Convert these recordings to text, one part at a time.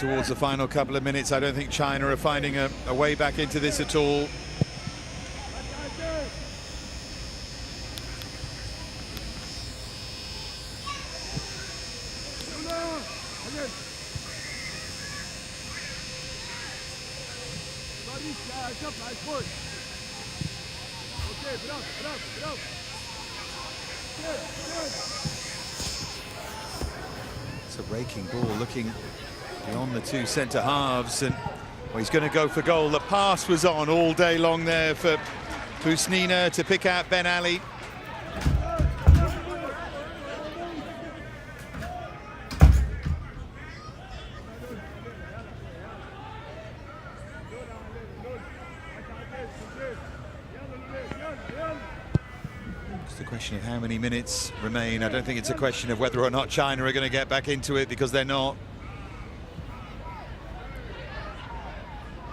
towards the final couple of minutes. I don't think China are finding a way back into this at all. It's a raking ball looking beyond the two centre halves, and well, he's going to go for goal. The pass was on all day long there for Busnina to pick out Ben Ali. The question of how many minutes remain. I don't think it's a question of whether or not China are going to get back into it, because they're not.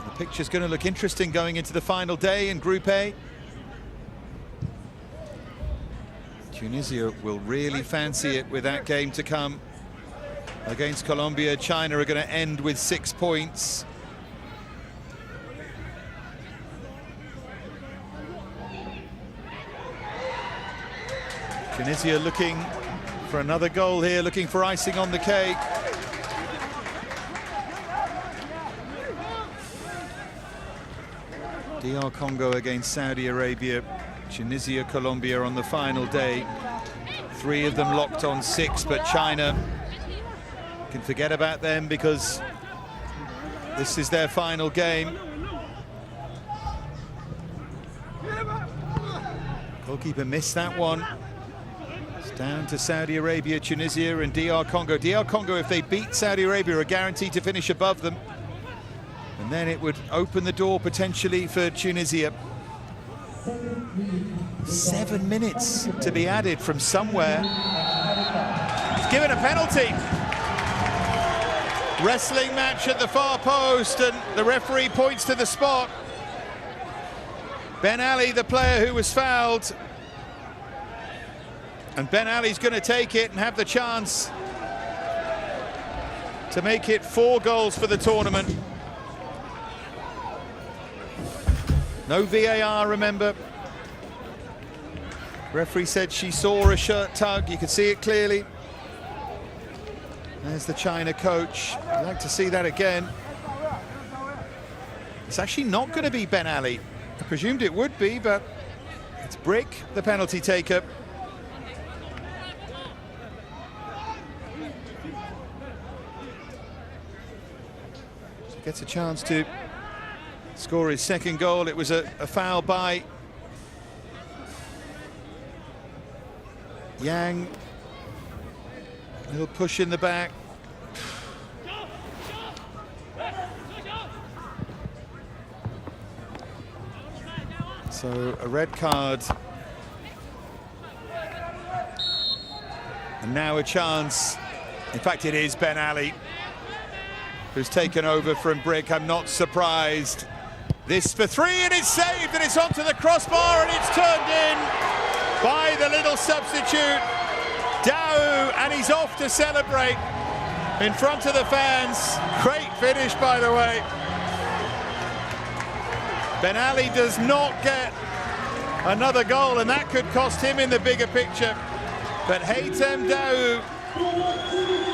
The picture's going to look interesting going into the final day in Group A. Tunisia will really fancy it with that game to come against Colombia. China are going to end with 6 points. Tunisia looking for another goal here, looking for icing on the cake. DR Congo against Saudi Arabia, Tunisia, Colombia on the final day. 3 of them locked on 6, but China can forget about them because this is their final game. Goalkeeper missed that one. Down to Saudi Arabia, Tunisia and DR Congo. DR Congo, if they beat Saudi Arabia, are guaranteed to finish above them. And then it would open the door potentially for Tunisia. 7 minutes to be added from somewhere. He's given a penalty. Wrestling match at the far post, and the referee points to the spot. Ben Ali, the player who was fouled. And Ben Ali's going to take it and have the chance to make it 4 goals for the tournament. No VAR, remember. Referee said she saw a shirt tug. You could see it clearly. There's the China coach. I'd like to see that again. It's actually not going to be Ben Ali. I presumed it would be, but it's Brick, the penalty taker. Gets a chance to score his second goal. It was a foul by Yang. A little push in the back. So a red card. And now a chance. In fact, it is Ben Ali who's taken over from Brick. I'm not surprised. This for 3, and it's saved, and it's onto the crossbar, and it's turned in by the little substitute, Dao, and he's off to celebrate in front of the fans. Great finish, by the way. Ben Ali does not get another goal, and that could cost him in the bigger picture. But Hatem Dao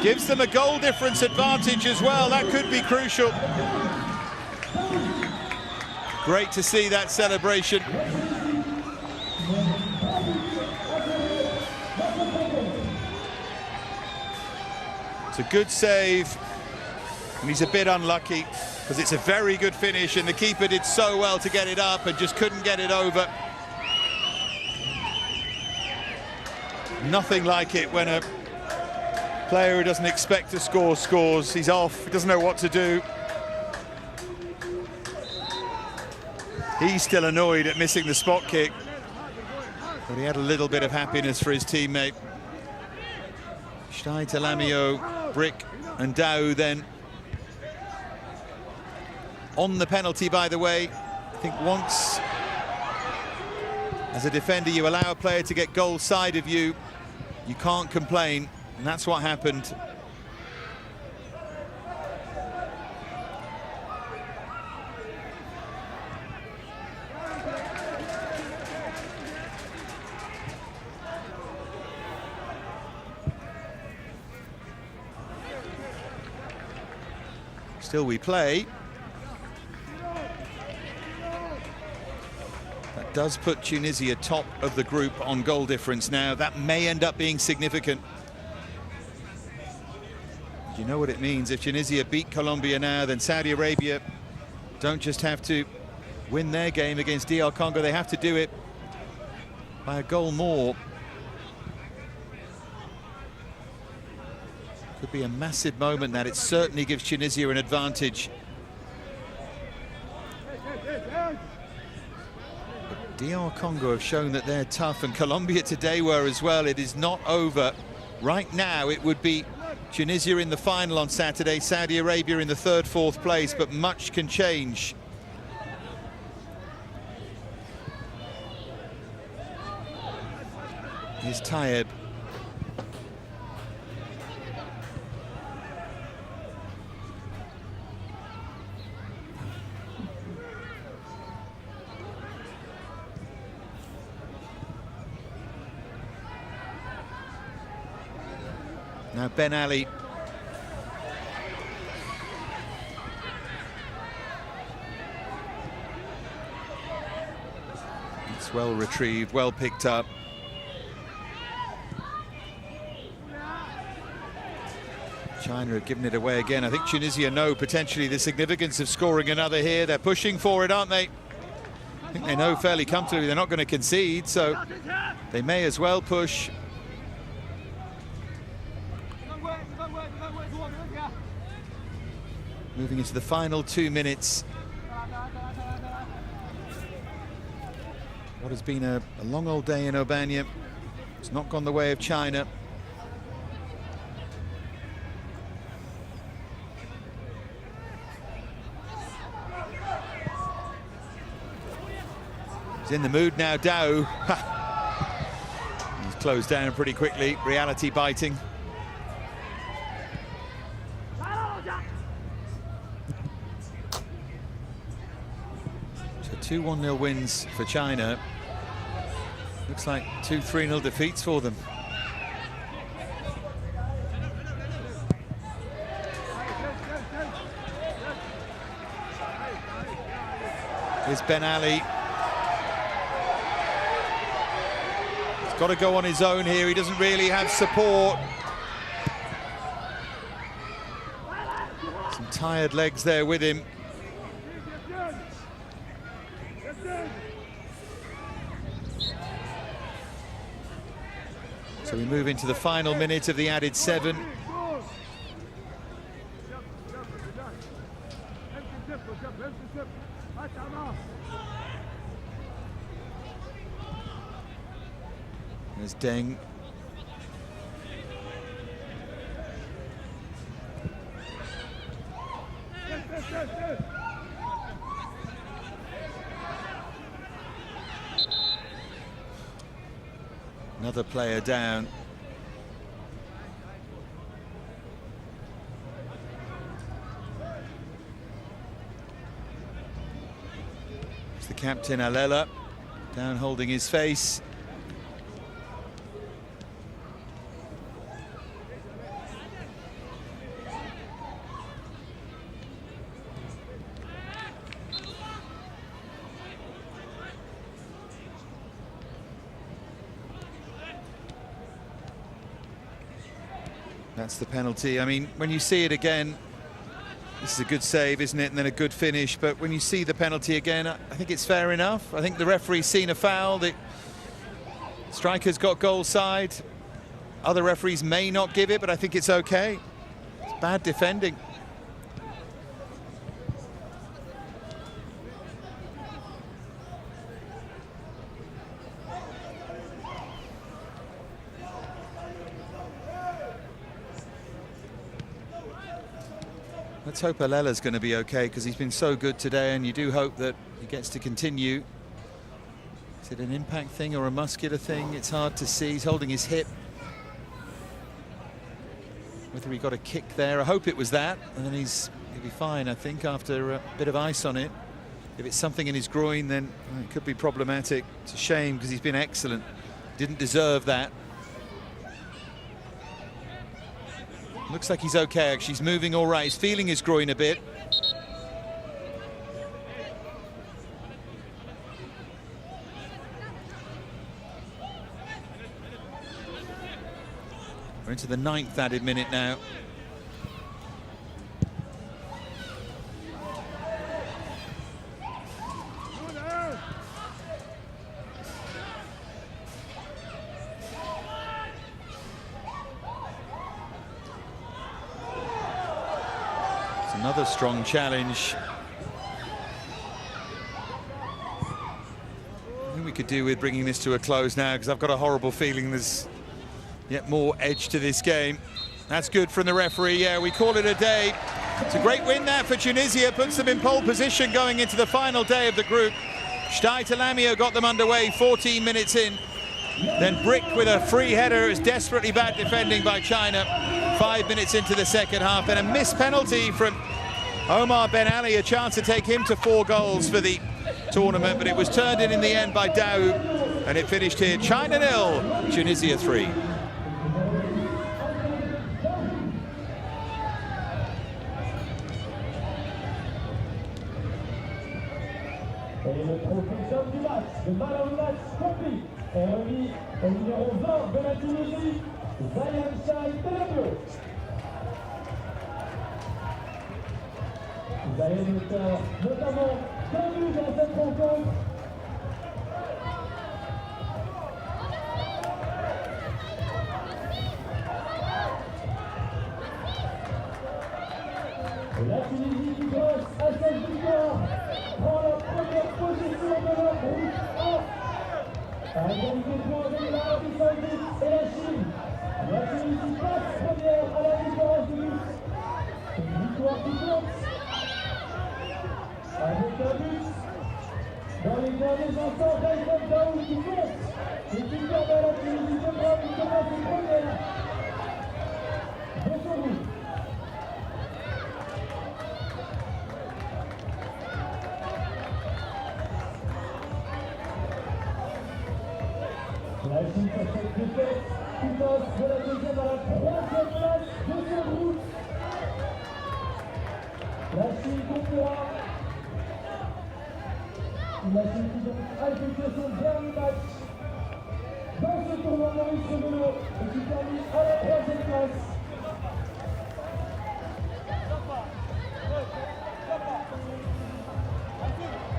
gives them a goal difference advantage as well. That could be crucial. Great to see that celebration. It's a good save, and he's a bit unlucky because it's a very good finish, and the keeper did so well to get it up and just couldn't get it over. Nothing like it when a player who doesn't expect to score scores. He's off, he doesn't know what to do. He's still annoyed at missing the spot kick, but he had a little bit of happiness for his teammate. Shai Talamio, Brick and Dao then on the penalty, by the way. I think once, as a defender, you allow a player to get goal side of you, you can't complain, and that's what happened. Still we play. That does put Tunisia top of the group on goal difference now. That may end up being significant. You know what it means. If Tunisia beat Colombia now, then Saudi Arabia don't just have to win their game against DR Congo, they have to do it by a goal more. Could be a massive moment that. It certainly gives Tunisia an advantage. But DR Congo have shown that they're tough, and Colombia today were as well. It is not over. Right now it would be Tunisia in the final on Saturday, Saudi Arabia in the third, fourth place, but much can change. Here's Tayeb. Now Ben Ali. It's well retrieved, well picked up. China have given it away again. I think Tunisia know potentially the significance of scoring another here. They're pushing for it, aren't they? I think they know fairly comfortably they're not going to concede, so they may as well push. Moving into the final 2 minutes. What has been a long old day in Ogbania. It's not gone the way of China. He's in the mood now, Dao. He's closed down pretty quickly, reality biting. So 2-1-0 wins for China. Looks like 2-3-0 defeats for them. Here's Ben Ali. He's got to go on his own here. He doesn't really have support. Some tired legs there with him. So we move into the final minute of the added 7. There's Deng. Another player down. It's the captain, Alela, down holding his face. That's the penalty. I mean, when you see it again, this is a good save, isn't it? And then a good finish. But when you see the penalty again, I think it's fair enough. I think the referee's seen a foul. The striker's got goal side. Other referees may not give it, but I think it's okay. It's bad defending. Let's hope Alela's going to be okay, because he's been so good today, and you do hope that he gets to continue. Is it an impact thing or a muscular thing? It's hard to see. He's holding his hip. Whether he got a kick there, I hope it was that, and then he'll be fine, I think, after a bit of ice on it. If it's something in his groin, then it could be problematic. It's a shame, because he's been excellent. Didn't deserve that. Looks like he's okay, actually. He's moving all right. He's feeling his groin a bit. We're into the 9th added minute now. It's another strong challenge. I think we could do with bringing this to a close now, because I've got a horrible feeling there's yet more edge to this game. That's good from the referee. Yeah, we call it a day. It's a great win there for Tunisia. Puts them in pole position going into the final day of the group. Steiter Lamio got them underway 14 minutes in. Then Brick with a free header. It was desperately bad defending by China 5 minutes into the second half. And a missed penalty from Omar Ben Ali, a chance to take him to 4 goals for the tournament, but it was turned in the end by Daoud, and it finished here China 0, Tunisia 3. Et le trophée d'homme du match, le ballon du match compris, est remis au numéro 20 de la Tunisie, Zayed Chaï Pelabio. Zayed est notamment connu dans cette rencontre. La Tunisie qui grâce à cette victoire prend la première position de leur groupe A. À égalité de points avec l'Arabie Saoudite et la Chine. La Tunisie passe première à la différence de but. Une victoire qui compte. Avec un but dans les derniers instants d'Aïssaïd Daoud qui compte. Et qui permet à la Tunisie de commencer première de son groupe. La Chine sur cette défaite qui passe de la deuxième à la troisième place de son groupe. La Chine comptera. La Chine qui donc a effectué son dernier match dans ce tournoi Maurice Revelo et qui termine à la troisième place.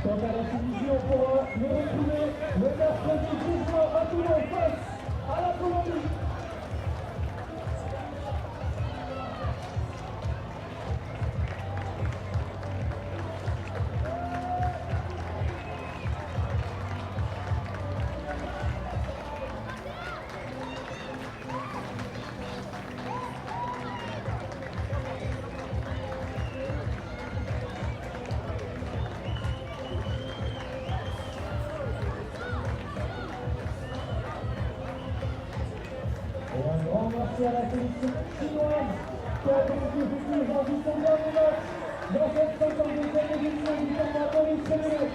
Quant à la Tunisie, on pourra le retrouver le mercredi 10 juin à Toulon face à la Colombie. Et un grand merci à la sélection chinoise qui a donc effectué aujourd'hui son dernier match dans cette 52e édition du tournoi Maurice Revelo.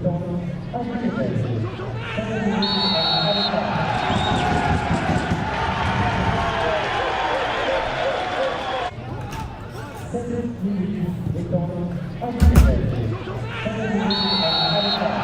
temps additionnel. 5 minutes à l'écart. 7 minutes de temps additionnel. 5 minutes à l'écart.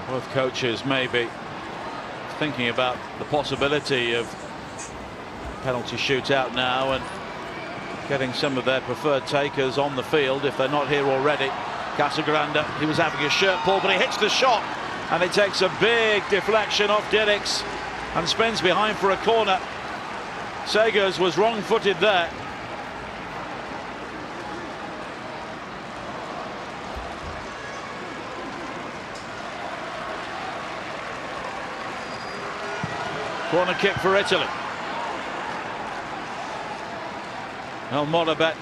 Both coaches maybe thinking about the possibility of penalty shootout now and getting some of their preferred takers on the field if they're not here already. Casagrande, he was having his shirt pulled, but he hits the shot and it takes a big deflection off Dirks and spins behind for a corner. Segers was wrong-footed there. Corner kick for Italy. El Morabet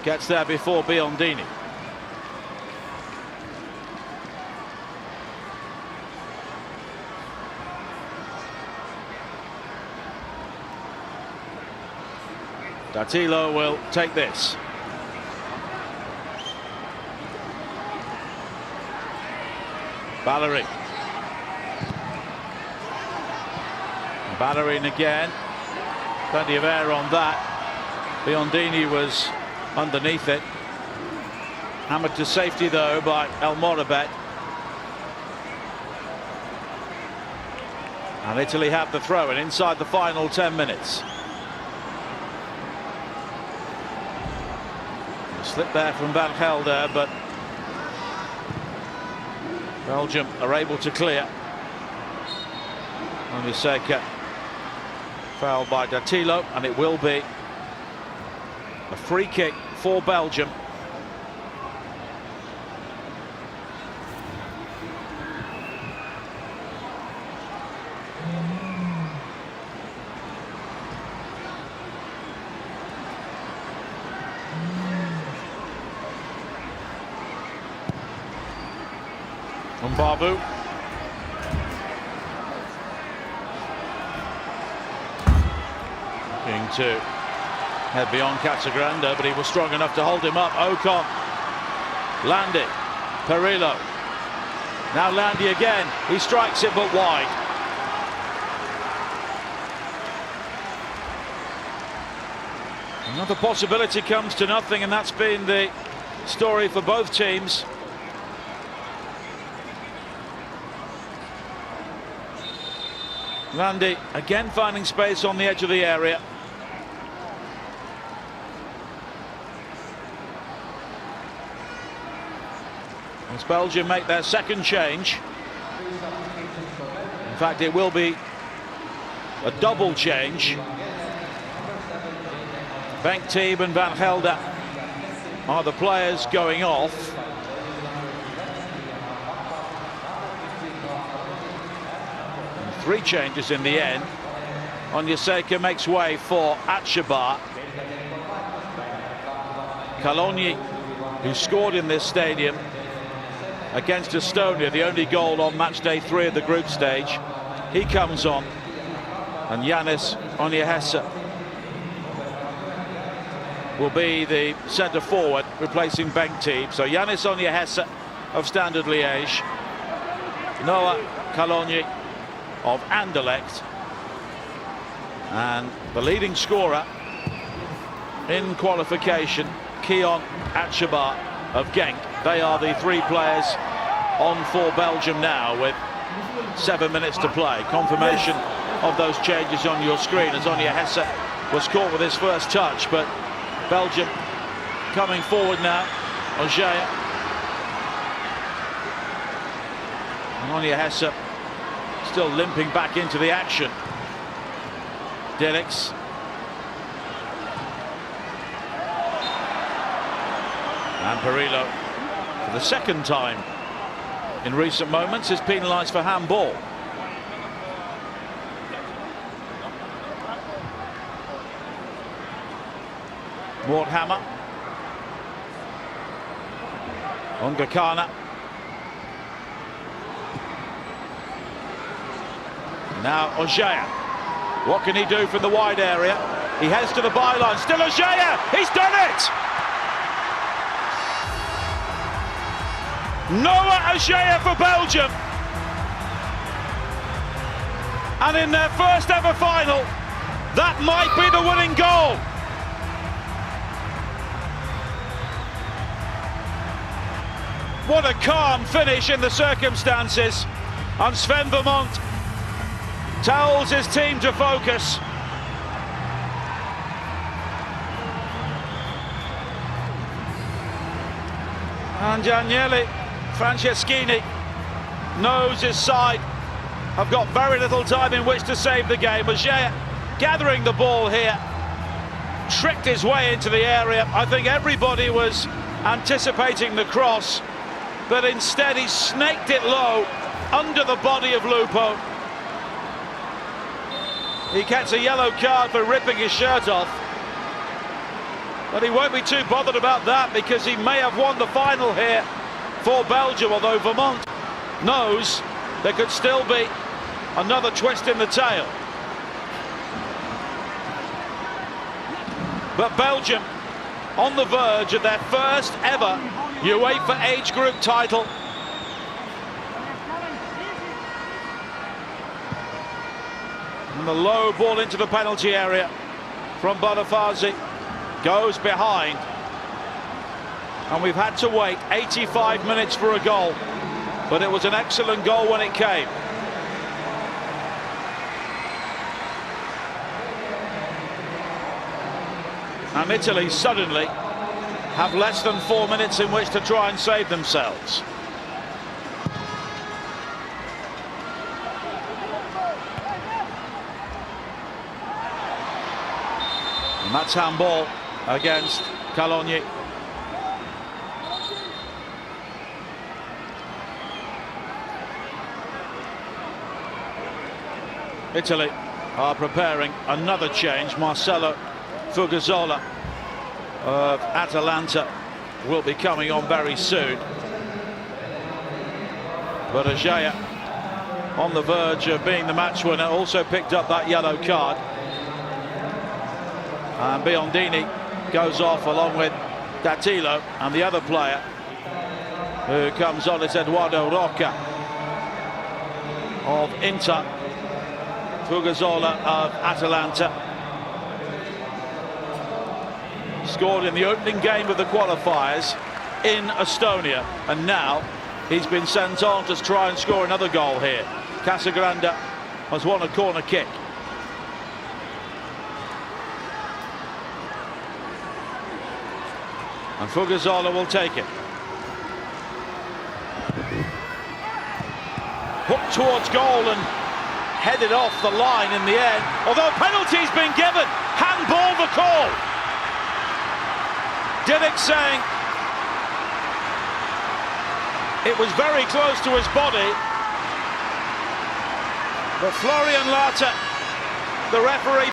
gets there before Biondini. Dattilo will take this. Ballerin. Ballerin again. Plenty of air on that. Biondini was underneath it. Hammered to safety though by El Morabet. And Italy have the throw in inside the final 10 minutes. A slip there from Van Gelder, but Belgium are able to clear. Onyeseika fouled by Dattilo, and it will be a free kick for Belgium. Mbabu. Looking to head beyond Casagrande, but he was strong enough to hold him up. Ocon. Landi. Perillo. Now Landi again. He strikes it but wide. Another possibility comes to nothing, and that's been the story for both teams. Landi again finding space on the edge of the area. As Belgium make their second change. In fact, it will be a double change. Benteeb and Van Gelder are the players going off. And 3 changes in the end. Onyeseka makes way for Atshaba. Kalonyi, who scored in this stadium against Estonia, the only goal on match day 3 of the group stage, he comes on. And Yanis Onyehesa will be the centre forward, replacing Benteeb. So Yanis Onyehesa of Standard Liège, Noah Kalonyi of Anderlecht, and the leading scorer in qualification, Keon Atshaba of Genk. They are the 3 players on for Belgium now with 7 minutes to play. Confirmation of those changes on your screen as Onyehesa was caught with his first touch, but Belgium coming forward now. Ojea. And Onyehesa still limping back into the action. Dillix. And Perillo, for the second time in recent moments, is penalised for handball. Wardhammer. Ongakana. Now Ojea. What can he do from the wide area? He heads to the byline. Still Ojea. He's done it! Noah Ojea for Belgium. And in their first ever final, that might be the winning goal. What a calm finish in the circumstances. And Sven Vermont tells his team to focus. And Daniele Franceschini knows his side have got very little time in which to save the game. Ojea gathering the ball here, tricked his way into the area. I think everybody was anticipating the cross, but instead he snaked it low under the body of Lupo. He gets a yellow card for ripping his shirt off, but he won't be too bothered about that because he may have won the final here for Belgium, although Vermont knows there could still be another twist in the tail. But Belgium on the verge of their first ever UEFA age group title. And the low ball into the penalty area from Bonifazi goes behind. And we've had to wait 85 minutes for a goal, but it was an excellent goal when it came. And Italy suddenly have less than 4 minutes in which to try and save themselves. And that's handball against Kalonyi. Italy are preparing another change. Marcelo Fugazola of Atalanta will be coming on very soon. But Ojea, on the verge of being the match winner, also picked up that yellow card. And Biondini goes off along with Dattilo, and the other player who comes on is Eduardo Roca of Inter. Fugazola of Atalanta scored in the opening game of the qualifiers in Estonia, and now he's been sent on to try and score another goal here. Casagrande has won a corner kick. And Fugazola will take it. hooked towards goal and headed off the line in the end. Although penalty's been given, handball the call. Divic saying it was very close to his body, but Florian Latte, the referee,